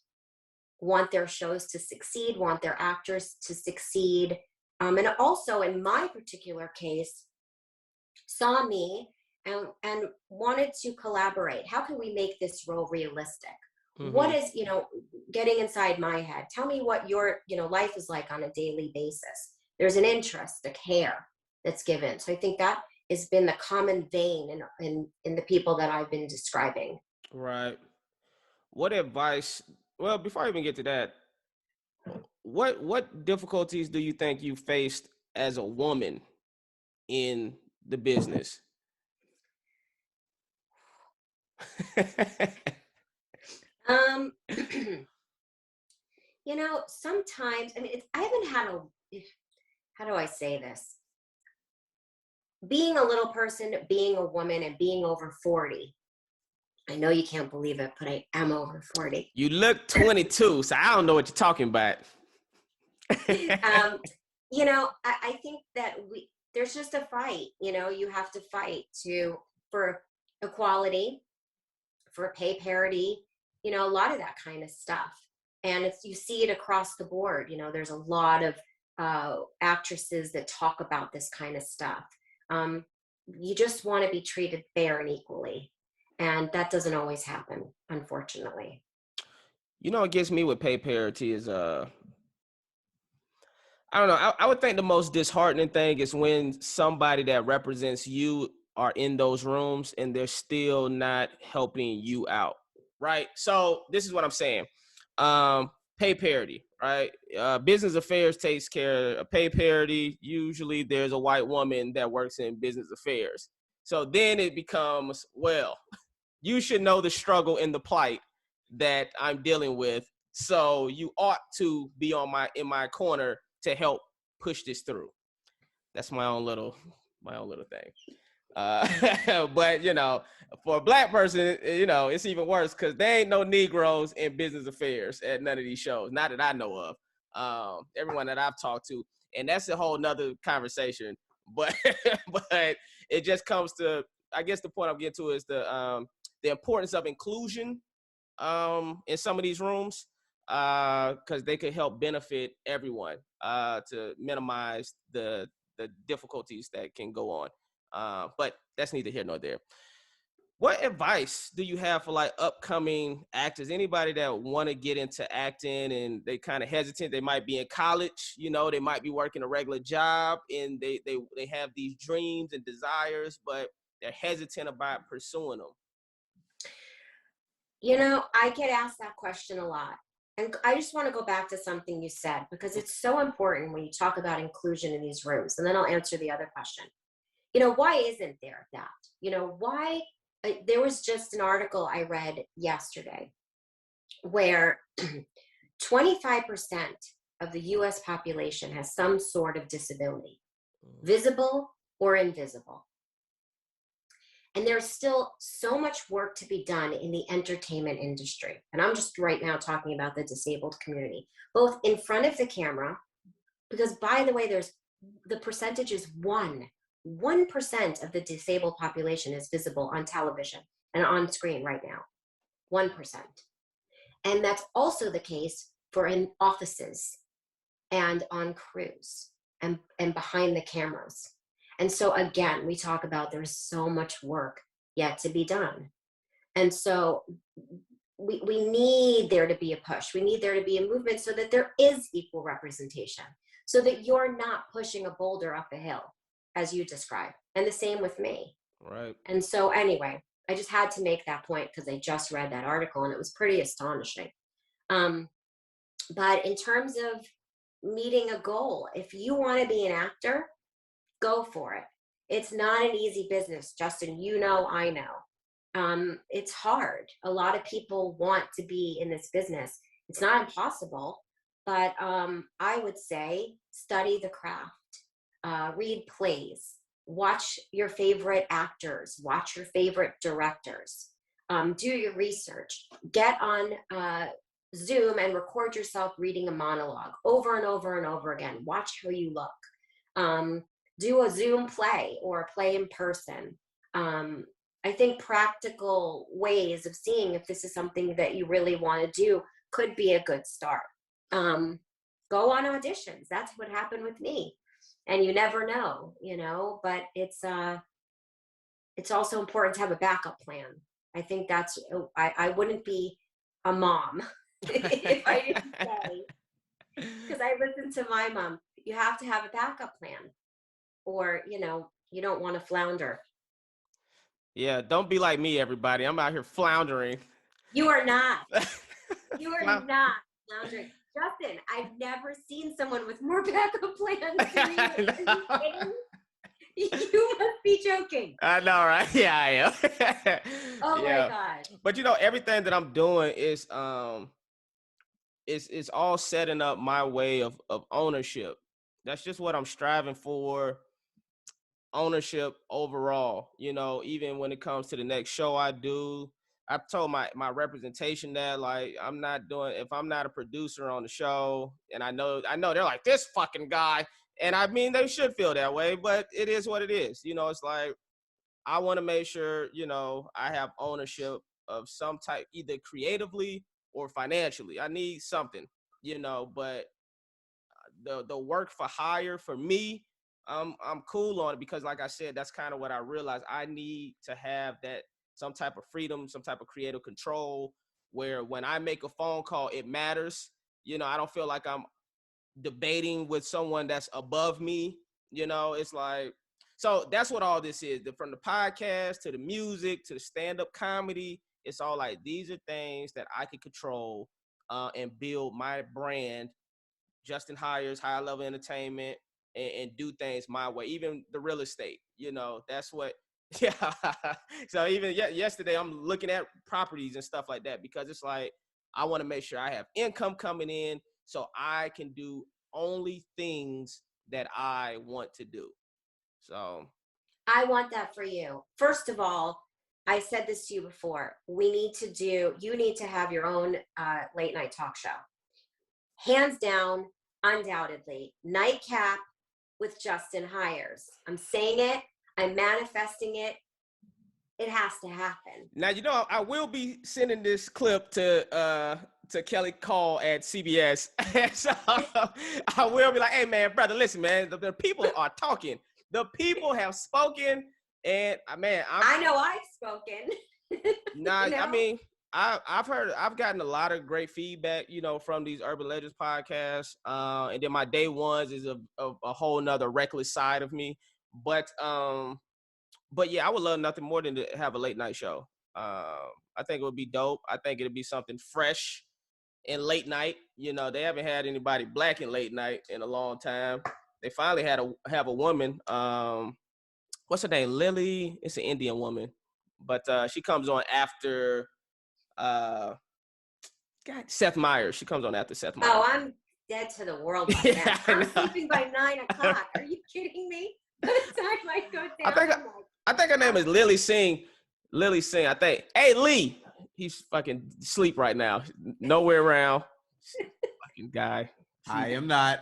want their shows to succeed, want their actors to succeed. And also, in my particular case, saw me and wanted to collaborate. How can we make this role realistic? What is, getting inside my head? Tell me what your, life is like on a daily basis. There's an interest, a care that's given. So I think that has been the common vein in the people that I've been describing. Right. What advice, well, before I even get to that, what difficulties do you think you faced as a woman in the business? sometimes, I mean, I haven't had how do I say this? Being a little person, being a woman, and being over 40. I know you can't believe it, but I am over 40. You look 22, so I don't know what you're talking about. I think that there's just a fight. You have to fight for equality, for pay parity, a lot of that kind of stuff. And you see it across the board. There's a lot of actresses that talk about this kind of stuff. You just want to be treated fair and equally. And that doesn't always happen, unfortunately. What gets me with pay parity is, I don't know. I would think the most disheartening thing is when somebody that represents you are in those rooms and they're still not helping you out, right? So this is what I'm saying. Pay parity, right? Business affairs takes care of pay parity. Usually there's a white woman that works in business affairs. So then it becomes, well, you should know the struggle and the plight that I'm dealing with. So you ought to be in my corner to help push this through. That's my own little thing. But for a black person, it's even worse because there ain't no Negroes in business affairs at none of these shows, not that I know of. Everyone that I've talked to, and that's a whole nother conversation. But but it just comes to, I guess the point I'm getting to is the importance of inclusion in some of these rooms, because they could help benefit everyone to minimize the difficulties that can go on. But that's neither here nor there. What advice do you have for like upcoming actors? Anybody that want to get into acting and they kind of hesitant? They might be in college, they might be working a regular job, and they have these dreams and desires, but they're hesitant about pursuing them. I get asked that question a lot. And I just want to go back to something you said, because it's so important when you talk about inclusion in these rooms. And then I'll answer the other question. Why isn't there that? Why? There was just an article I read yesterday where 25% of the US population has some sort of disability, visible or invisible. And there's still so much work to be done in the entertainment industry. And I'm just right now talking about the disabled community, both in front of the camera, because by the way, the percentage is 1% of the disabled population is visible on television and on screen right now, 1%. And that's also the case for in offices and on crews and behind the cameras. And so again, we talk about there's so much work yet to be done. And so we need there to be a push. We need there to be a movement so that there is equal representation, so that you're not pushing a boulder up a hill, as you described. And the same with me. Right. And so anyway, I just had to make that point because I just read that article and it was pretty astonishing. But in terms of meeting a goal, if you want to be an actor, go for it. It's not an easy business, Justin. I know. It's hard. A lot of people want to be in this business. It's not impossible, but I would say study the craft, read plays, watch your favorite actors, watch your favorite directors, do your research, get on Zoom and record yourself reading a monologue over and over and over again. Watch how you look. Do a Zoom play or a play in person. I think practical ways of seeing if this is something that you really want to do could be a good start. Go on auditions. That's what happened with me. And you never know, but it's also important to have a backup plan. I think I wouldn't be a mom if I didn't say, because I listened to my mom, you have to have a backup plan, or, you don't want to flounder. Yeah, don't be like me, everybody. I'm out here floundering. You are not. You are not floundering. Justin, I've never seen someone with more backup plans than you. You must be joking. I know, right? Yeah, I am. Oh yeah. My God. But everything that I'm doing is it's all setting up my way of ownership. That's just what I'm striving for. Ownership overall, even when it comes to the next show I do. I've told my representation that, like, I'm not doing, if I'm not a producer on the show, and I know they're like, this fucking guy, and I mean, they should feel that way, but it is what it is. It's like, I want to make sure, I have ownership of some type, either creatively or financially. I need something, but the work for hire for me, I'm cool on it, because like I said, that's kind of what I realized. I need to have that, some type of freedom, some type of creative control, where when I make a phone call, it matters. I don't feel like I'm debating with someone that's above me. It's like, so that's what all this is. From the podcast to the music to the stand-up comedy, it's all like, these are things that I can control and build my brand, Justin Hires, High Level Entertainment, and do things my way. Even the real estate, that's what, yeah. So even yesterday, I'm looking at properties and stuff like that, because it's like, I want to make sure I have income coming in so I can do only things that I want to do. So I want that for you. First of all, I said this to you before. You need to have your own late night talk show. Hands down, undoubtedly, Nightcap with Justin Hires. I'm saying it. I'm manifesting it. It has to happen. Now, I will be sending this clip to Kelly Call at CBS. So I will be like, hey, man, brother, listen, man, the people are talking. The people have spoken, and man, I know I've spoken. Nah, I mean, I've gotten a lot of great feedback, from these Urban Legends podcasts. And then my day ones is a whole nother reckless side of me. But yeah, I would love nothing more than to have a late night show. I think it would be dope. I think it'd be something fresh in late night. They haven't had anybody black in late night in a long time. They finally have a woman. What's her name? Lily. It's an Indian woman, but she comes on after Seth Meyers. She comes on after Seth Meyers. Oh, I'm dead to the world by now. I'm sleeping by 9 o'clock. Are you kidding me? By the time I go down, I think her name is Lily Singh. Lily Singh, I think. Hey, Lee. He's fucking asleep right now. Nowhere around. Fucking guy. I am not.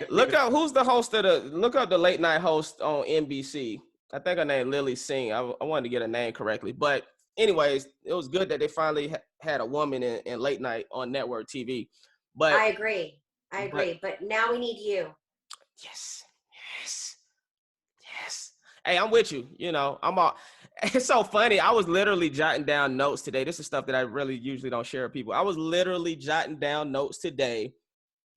Look up who's the host of look up the late night host on NBC. I think her name Lily Singh. I wanted to get her name correctly. But anyways, it was good that they finally had a woman in late night on network TV. But I agree. But now we need you. Yes. Hey, I'm with you. It's so funny. I was literally jotting down notes today. This is stuff that I really usually don't share with people. I was literally jotting down notes today,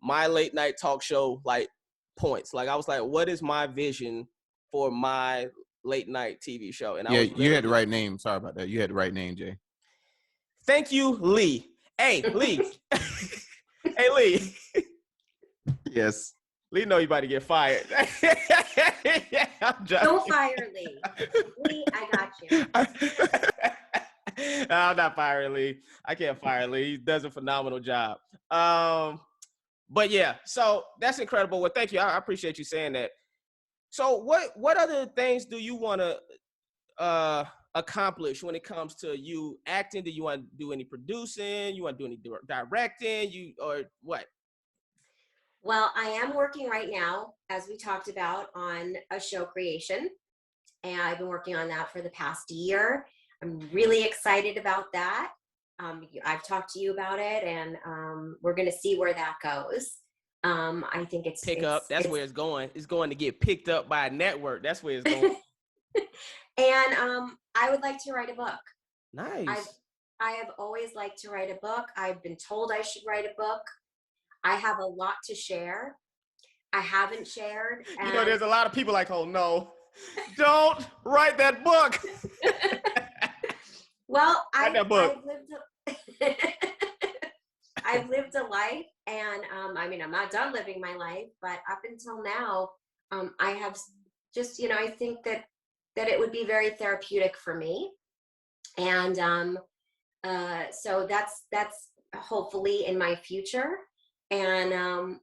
my late night talk show, like, points. Like, I was like, what is my vision for my late night TV show? And you had the right name. Sorry about that. You had the right name, Jay. Thank you, Lee. Hey, Lee. Hey, Lee. Yes. Lee know you about to get fired. Don't fire Lee. Lee, I got you. I'm not firing Lee. I can't fire Lee. He does a phenomenal job. But yeah, so that's incredible. Well, thank you. I appreciate you saying that. So what other things do you want to accomplish when it comes to you acting? Do you want to do any producing? You want to do any directing? Or what? Well, I am working right now, as we talked about, on a show creation. And I've been working on that for the past year. I'm really excited about that. I've talked to you about it, and we're going to see where that goes. I think it's That's where it's going. It's going to get picked up by a network. That's where it's going. And I would like to write a book. Nice. I have always liked to write a book. I've been told I should write a book. I have a lot to share. I haven't shared. There's a lot of people like, oh no, don't write that book. Well, I've lived a life, and I'm not done living my life, but up until now, I have just, I think that it would be very therapeutic for me. And so that's hopefully in my future. And,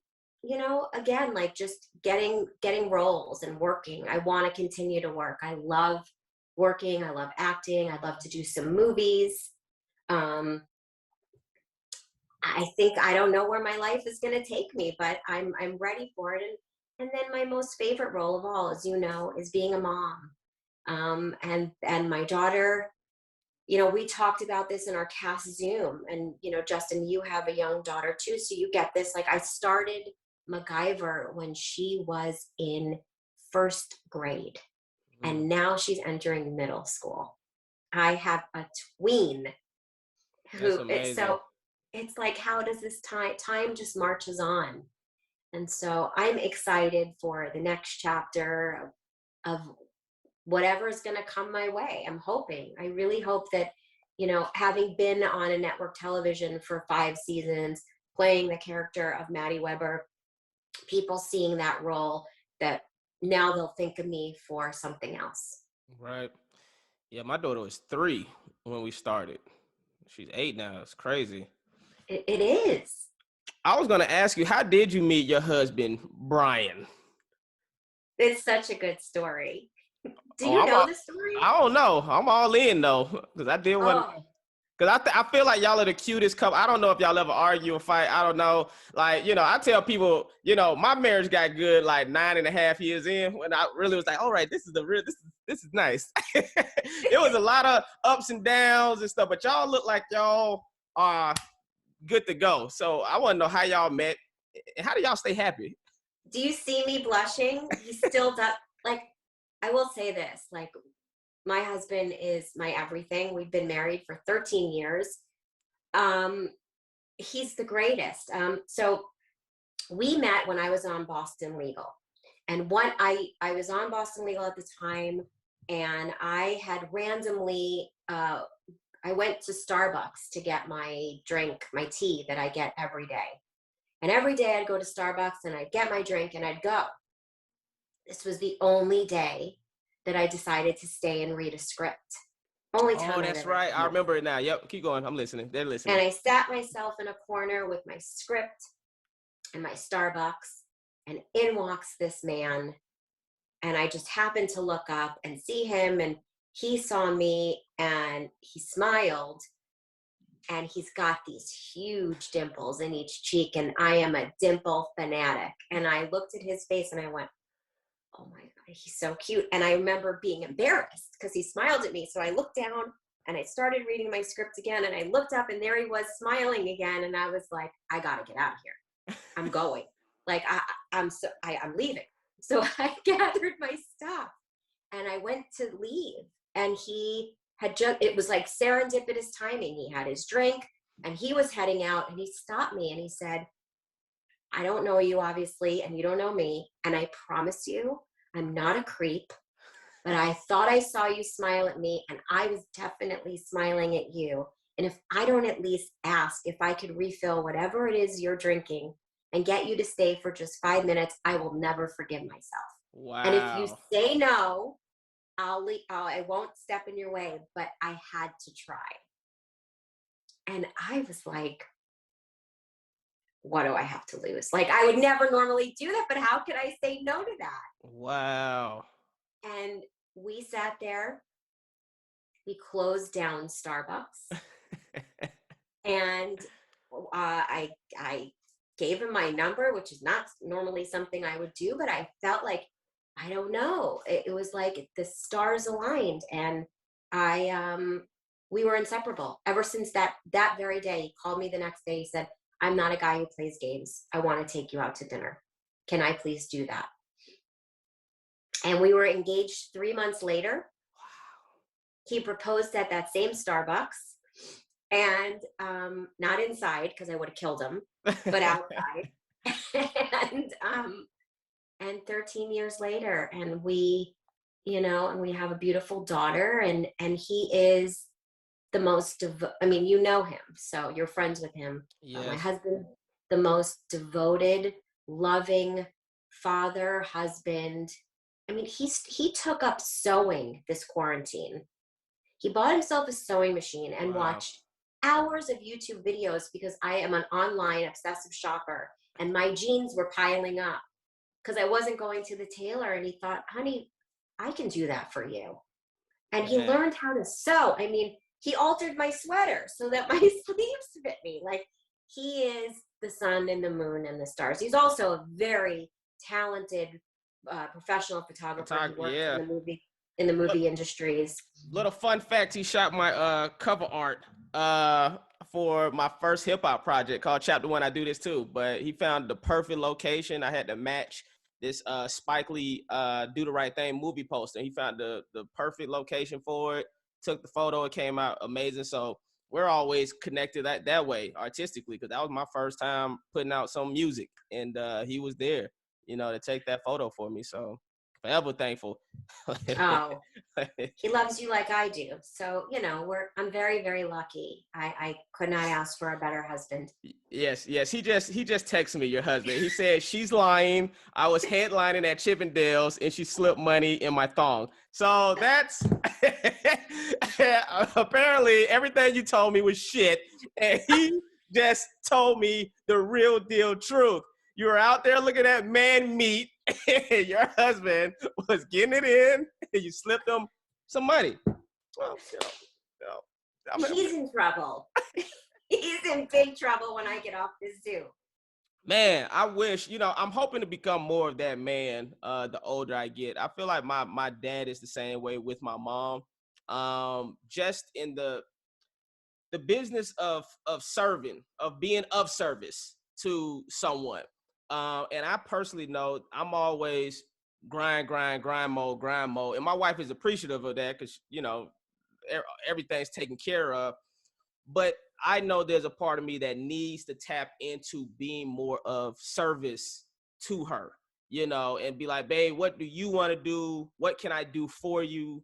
again, like just getting roles and working. I want to continue to work. I love working. I love acting. I'd love to do some movies. I think I don't know where my life is going to take me, but I'm ready for it. And then my most favorite role of all, as you know, is being a mom. And my daughter, we talked about this in our cast Zoom, and, Justin, you have a young daughter too, so you get this. Like, I started MacGyver when she was in first grade, and now she's entering middle school. I have a tween so it's like, how does this time just marches on? And so I'm excited for the next chapter of whatever is going to come my way. I really hope that, having been on a network television for 5 seasons, playing the character of Maddie Weber, people seeing that role, that now they'll think of me for something else. Right. Yeah, my daughter was 3 when we started. She's 8 now. It's crazy. It is. I was going to ask you, how did you meet your husband, Brian? It's such a good story. Do you know the story? I don't know. I'm all in, though, because I did one. Because I feel like y'all are the cutest couple. I don't know if y'all ever argue or fight. I don't know. Like, I tell people, my marriage got good like 9.5 years in, when I really was like, all right, this is nice. It was a lot of ups and downs and stuff, but y'all look like y'all are good to go. So I want to know how y'all met, and how do y'all stay happy? Do you see me blushing? He still does. Like, I will say this, like, my husband is my everything. We've been married for 13 years. He's the greatest. So we met when I was on Boston Legal. And I was on Boston Legal at the time, and I had randomly, I went to Starbucks to get my drink, my tea that I get every day. And every day I'd go to Starbucks and I'd get my drink and I'd go. This was the only day that I decided to stay and read a script. Only time. Oh, that's right. I remember it now. Yep. Keep going. I'm listening. They're listening. And I sat myself in a corner with my script and my Starbucks, and in walks this man. And I just happened to look up and see him, and he saw me and he smiled, and he's got these huge dimples in each cheek, and I am a dimple fanatic. And I looked at his face and I went, oh my God, he's so cute. And I remember being embarrassed because he smiled at me. So I looked down and I started reading my script again, and I looked up and there he was smiling again. And I was like, I got to get out of here. I'm going. Like, I'm leaving. So I gathered my stuff and I went to leave, and he had it was like serendipitous timing. He had his drink and he was heading out, and he stopped me and he said, I don't know you, obviously, and you don't know me. And I promise you, I'm not a creep, but I thought I saw you smile at me, and I was definitely smiling at you. And if I don't at least ask if I could refill whatever it is you're drinking and get you to stay for just 5 minutes, I will never forgive myself. Wow. And if you say no, I won't step in your way, but I had to try. And I was like, what do I have to lose? Like, I would never normally do that, but how could I say no to that? Wow. And we sat there, we closed down Starbucks, and I gave him my number, which is not normally something I would do, but I felt like, I don't know. It was like the stars aligned, and we were inseparable ever since that very day. He called me the next day. He said, I'm not a guy who plays games. I want to take you out to dinner. Can I please do that? And we were engaged 3 months later. Wow. He proposed at that same Starbucks, and not inside, because I would have killed him, but outside. And 13 years later, and we have a beautiful daughter, and he is the most, you know him, so you're friends with him. Yes. My husband, the most devoted, loving father, husband. I mean, he took up sewing this quarantine. He bought himself a sewing machine and watched hours of YouTube videos because I am an online obsessive shopper and my jeans were piling up because I wasn't going to the tailor, and he thought, honey, I can do that for you. And he learned how to sew. I mean, he altered my sweater so that my sleeves fit me. Like, he is the sun and the moon and the stars. He's also a very talented professional photographer. He works in the movie industries. Little fun fact: he shot my cover art for my first hip hop project called Chapter One. I Do This Too, but he found the perfect location. I had to match this Spike Lee Do the Right Thing movie poster. He found the perfect location for it. Took the photo. It came out amazing. So we're always connected that way artistically, because that was my first time putting out some music, and he was there, to take that photo for me. So forever thankful. Oh, he loves you like I do. So, I'm very, very lucky. I could not ask for a better husband. Yes. He just texted me, your husband. He said, she's lying. I was headlining at Chippendales and she slipped money in my thong. So that's apparently everything you told me was shit. And he just told me the real deal truth. You were out there looking at man meat. Your husband was getting it in, and you slipped him some money. Well, he's in trouble. He's in big trouble when I get off this Zoom. Man, I wish, I'm hoping to become more of that man the older I get. I feel like my dad is the same way with my mom. Just in the business of serving, of being of service to someone. And I personally know I'm always grind mode. And my wife is appreciative of that because, everything's taken care of. But I know there's a part of me that needs to tap into being more of service to her, and be like, babe, what do you want to do? What can I do for you?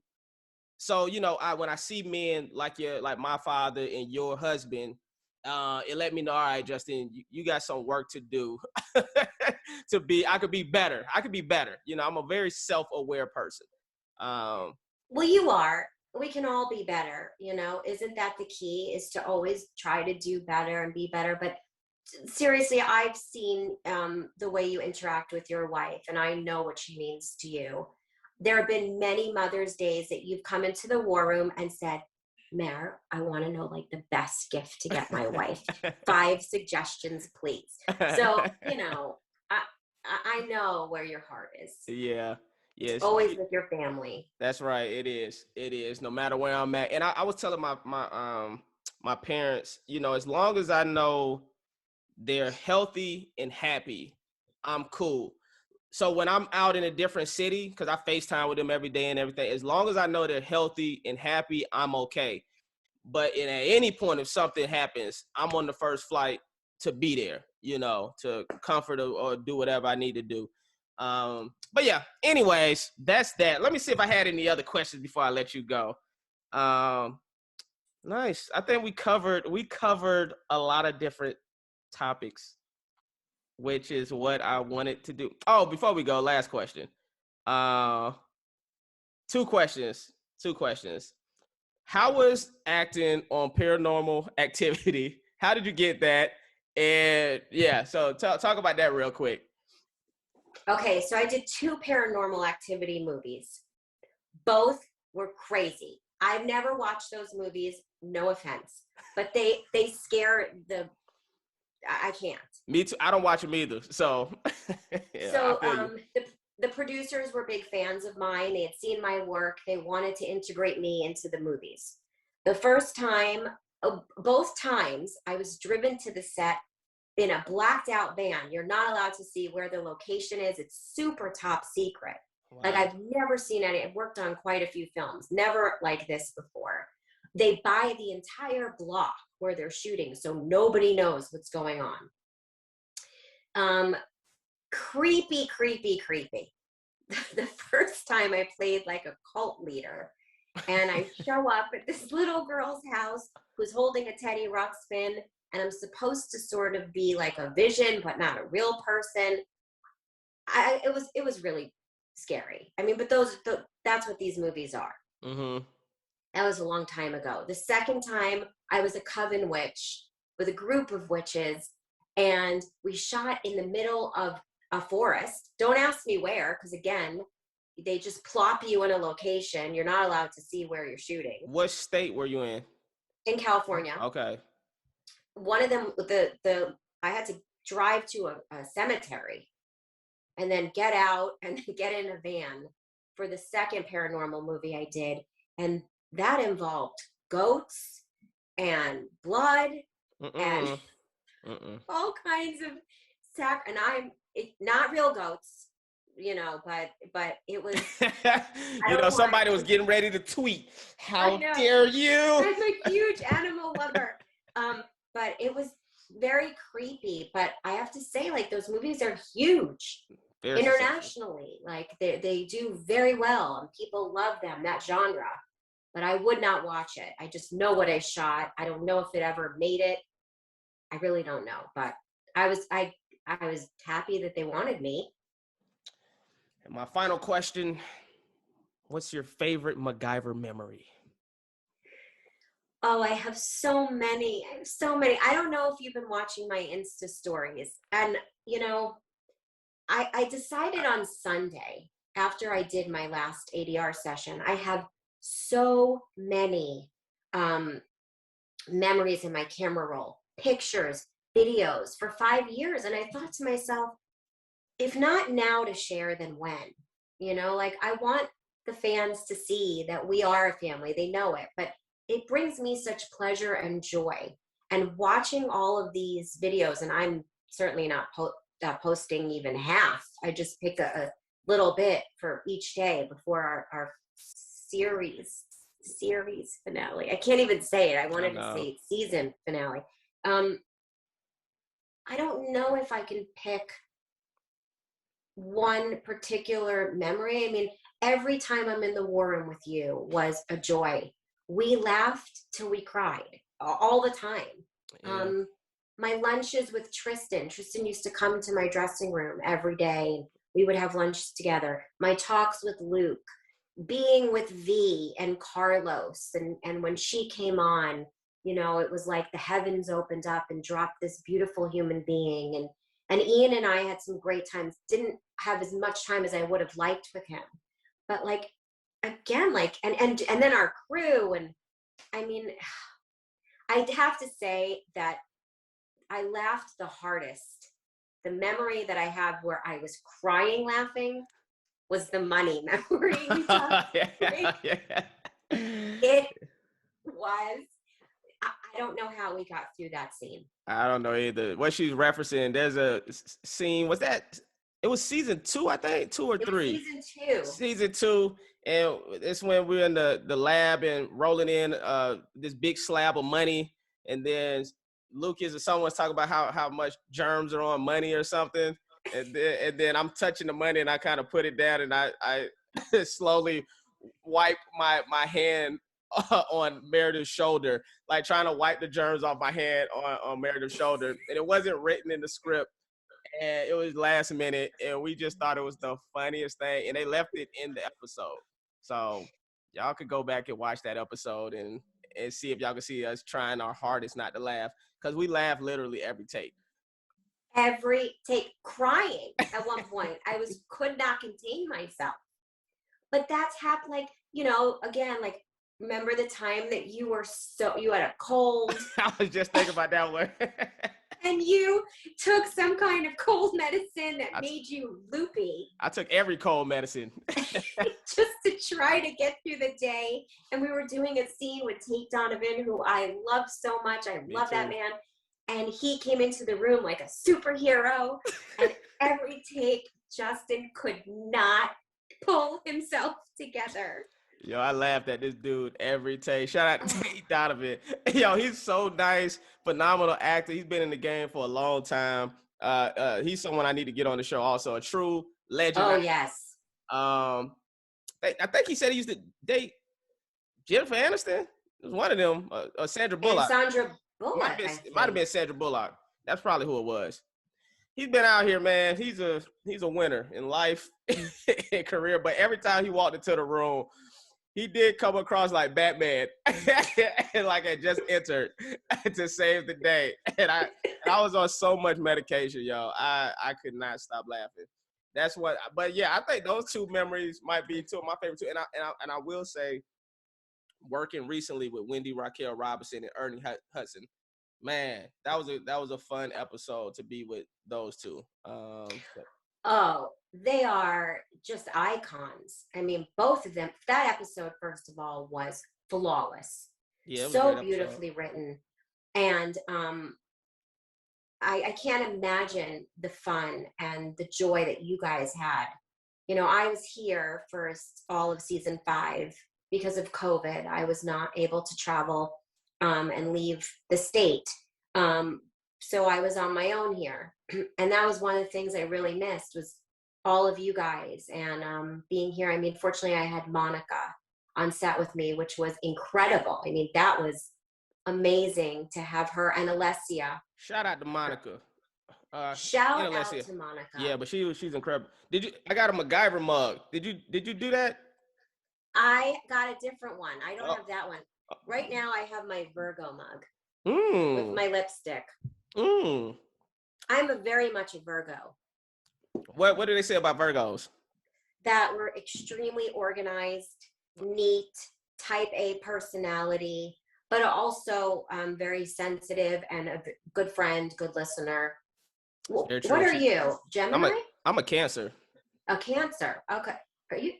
So, when I see men like my father and your husband, it let me know, all right, Justin, you got some work to do. I could be better. I'm a very self-aware person. Well, you are. We can all be better, isn't that the key, is to always try to do better and be better. But seriously, I've seen the way you interact with your wife, and I know what she means to you. There have been many Mother's Days that you've come into the war room and said, Mare, I want to know like the best gift to get my wife. 5 suggestions, please. So, I know where your heart is. Yeah. Yes. It's always with your family. That's right. It is. No matter where I'm at. And I was telling my parents, as long as I know they're healthy and happy, I'm cool. So when I'm out in a different city, because I FaceTime with them every day and everything, as long as I know they're healthy and happy, I'm okay. But at any point, if something happens, I'm on the first flight to be there, to comfort or do whatever I need to do. But yeah, anyways, that's that. Let me see if I had any other questions before I let you go. Nice. I think we covered a lot of different topics, which is what I wanted to do. Oh, before we go, last question. 2 questions. How was acting on Paranormal Activity? How did you get that? And yeah, so talk about that real quick. Okay, so I did 2 Paranormal Activity movies. Both were crazy. I've never watched those movies, no offense, but they scare I can't. Me too. I don't watch them either. So, yeah, so the producers were big fans of mine. They had seen my work. They wanted to integrate me into the movies. The first time, both times, I was driven to the set in a blacked out van. You're not allowed to see where the location is. It's super top secret. Wow. Like, I've never seen any. I've worked on quite a few films, never like this before. They buy the entire block where they're shooting, so nobody knows what's going on. Creepy. The first time I played like a cult leader, and I show up at this little girl's house who's holding a Teddy Ruxpin, and I'm supposed to sort of be like a vision, but not a real person. It was really scary. I mean, but that's what these movies are. Mm-hmm. That was a long time ago. The second time, I was a coven witch with a group of witches, and we shot in the middle of a forest. Don't ask me where, because again, they just plop you in a location. You're not allowed to see where you're shooting. What state were you in? In California. Okay. One of them, I had to drive to a cemetery and then get out and get in a van for the second paranormal movie I did. And that involved goats and blood and all kinds of and not real goats, but it was. Somebody was getting ready to tweet. How dare you? I'm a huge animal lover. But it was very creepy. But I have to say, like, those movies are huge internationally. Like, they do very well, and people love them, that genre. But I would not watch it. I just know what I shot. I don't know if it ever made it. I really don't know. But I was happy that they wanted me. And my final question, what's your favorite MacGyver memory? Oh, I have so many. I don't know if you've been watching my Insta stories. And, I decided on Sunday, after I did my last ADR session, I have so many memories in my camera roll, pictures, videos for 5 years. And I thought to myself, if not now to share, then when? I want the fans to see that we are a family. They know it, but it brings me such pleasure and joy. And watching all of these videos, and I'm certainly not posting even half. I just pick a little bit for each day before our series finale. I can't even say it. I wanted to say season finale. I don't know if I can pick one particular memory. I mean, every time I'm in the war room with you was a joy. We laughed till we cried all the time. Yeah. My lunches with Tristan used to come to my dressing room every day. We would have lunch together. My talks with Luke, being with V and Carlos. And when she came on, it was like the heavens opened up and dropped this beautiful human being. And Ian and I had some great times. Didn't have as much time as I would have liked with him. But again, and then our crew. And I mean, I'd have to say that I laughed the hardest. The memory that I have where I was crying laughing was the money memory. It was, I don't know how we got through that scene. I don't know either. What she's referencing, there's a scene, it was season 2, I think, 2 or 3. Season 2. And it's when we're in the lab and rolling in this big slab of money. And then Lucas or someone's talking about how much germs are on money or something. And then I'm touching the money and I kind of put it down and I slowly wipe my hand on Meredith's shoulder, like trying to wipe the germs off my hand on Meredith's shoulder. And it wasn't written in the script. And it was last minute, and we just thought it was the funniest thing. And they left it in the episode. So y'all could go back and watch that episode and see if y'all can see us trying our hardest not to laugh. Because we laugh literally every take. Every take, crying at one point. I could not contain myself. But that's happened, again, remember the time that you had a cold? I was just thinking about that one. And you took some kind of cold medicine that made you loopy. I took every cold medicine. Just to try to get through the day. And we were doing a scene with Tate Donovan, who I love so much. I love that man. And he came into the room like a superhero. And every take, Justin could not pull himself together. Yo, I laughed at this dude every take. Shout out to Tate Donovan. Yo, he's so nice, phenomenal actor. He's been in the game for a long time. He's someone I need to get on the show also. A true legend. Oh, yes. I think he said he used to date Jennifer Aniston. It was one of them. Sandra Bullock. And Sandra Bullock. It might have been Sandra Bullock. That's probably who it was. He's been out here, man. He's a winner in life and career. But every time he walked into the room, he did come across like Batman, and like I just entered to save the day, and I was on so much medication, yo. I could not stop laughing. That's what. But yeah, I think those two memories might be two of my favorite too. And I will say, working recently with Wendy Raquel Robinson and Ernie Hudson, man, that was a fun episode to be with those two. Oh, they are just icons. I mean, both of them. That episode, first of all, was flawless. Yeah, so beautifully written. And I can't imagine the fun and the joy that you guys had. You know, I was here for all of season 5 because of COVID. I was not able to travel and leave the state. So I was on my own here. And that was one of the things I really missed was all of you guys and being here. I mean, fortunately, I had Monica on set with me, which was incredible. I mean, that was amazing to have her and Alessia. Shout out to Monica. Shout out to Monica. Yeah, but she's incredible. I got a MacGyver mug. Did you do that? I got a different one. I don't have that one. Right now I have my Virgo mug with my lipstick. I'm very much a Virgo. What do they say about Virgos? That we're extremely organized, neat, type A personality, but also very sensitive and a good friend, good listener. What are you, Gemini? I'm a Cancer. A Cancer. Okay. Are you?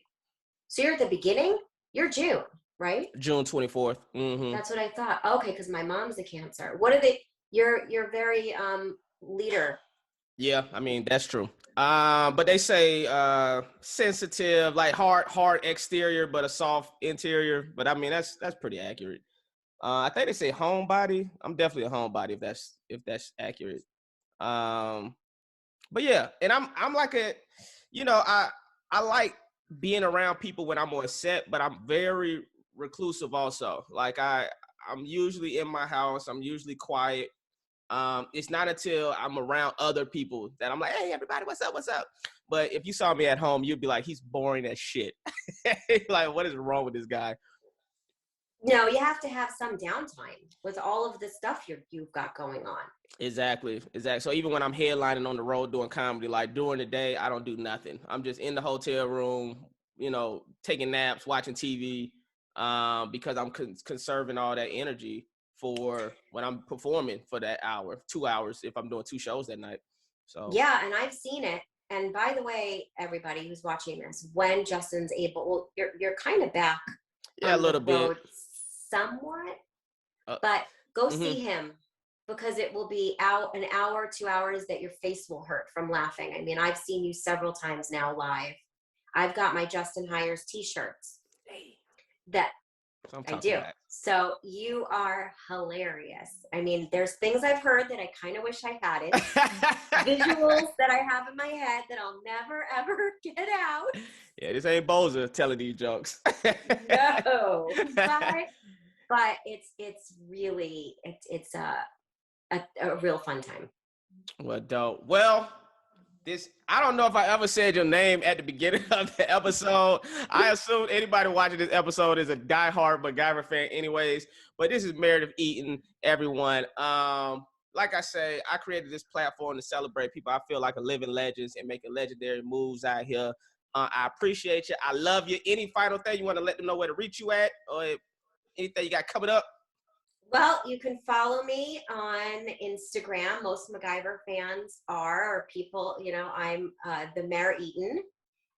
So you're at the beginning? You're June, right? June 24th. Mm-hmm. That's what I thought. Okay, because my mom's a Cancer. What are they? You're very leader. Yeah, I mean that's true. But they say sensitive, like hard exterior, but a soft interior. But I mean that's pretty accurate. I think they say homebody. I'm definitely a homebody if that's accurate. But yeah, and I'm like I like being around people when I'm on set, but I'm very reclusive also. Like I'm usually in my house. I'm usually quiet. It's not until I'm around other people that I'm like, hey, everybody, what's up? But if you saw me at home, you'd be like, he's boring as shit. Like, what is wrong with this guy? No, you have to have some downtime with all of the stuff you've got going on. Exactly. So even when I'm headlining on the road doing comedy, like during the day, I don't do nothing. I'm just in the hotel room, taking naps, watching TV, because I'm conserving all that energy for when I'm performing for that hour, 2 hours, if I'm doing 2 shows that night. So yeah, and I've seen it. And by the way, everybody who's watching this, when Justin's able, you're kind of back. Yeah, a little bit. Somewhat, but go see him because it will be out an hour, 2 hours that your face will hurt from laughing. I mean, I've seen you several times now live. I've got my Justin Hires t-shirts that I do. So you are hilarious. I mean, there's things I've heard that I kind of wish I had it. Visuals that I have in my head that I'll never, ever get out. Yeah, this ain't Boza telling these jokes. No, but it's really it's a real fun time. Well, dope. Well, I don't know if I ever said your name at the beginning of the episode. I assume anybody watching this episode is a diehard MacGyver fan anyways. But this is Meredith Eaton, everyone. Like I say, I created this platform to celebrate people I feel like are living legends and making legendary moves out here. I appreciate you. I love you. Any final thing you want to let them know where to reach you at, or anything you got coming up? Well, you can follow me on Instagram. Most MacGyver fans or people, I'm the Meredith Eaton.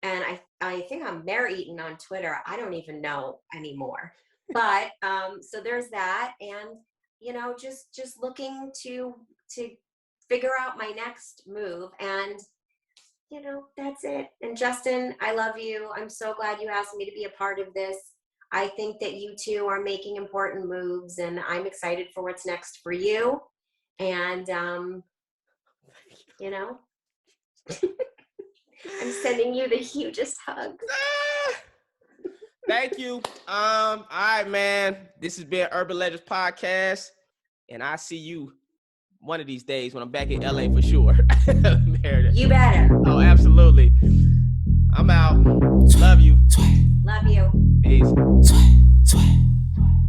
And I think I'm Meredith Eaton on Twitter. I don't even know anymore. But so there's that. And, just looking to figure out my next move. And, that's it. And Justin, I love you. I'm so glad you asked me to be a part of this. I think that you two are making important moves, and I'm excited for what's next for you. And, I'm sending you the hugest hugs. Thank you. All right, man. This has been Urban Legendz Podcast, and I'll see you one of these days when I'm back in LA for sure. You better. Oh, absolutely. I'm out. Love you. Love you. Peace. Sweat, sweat.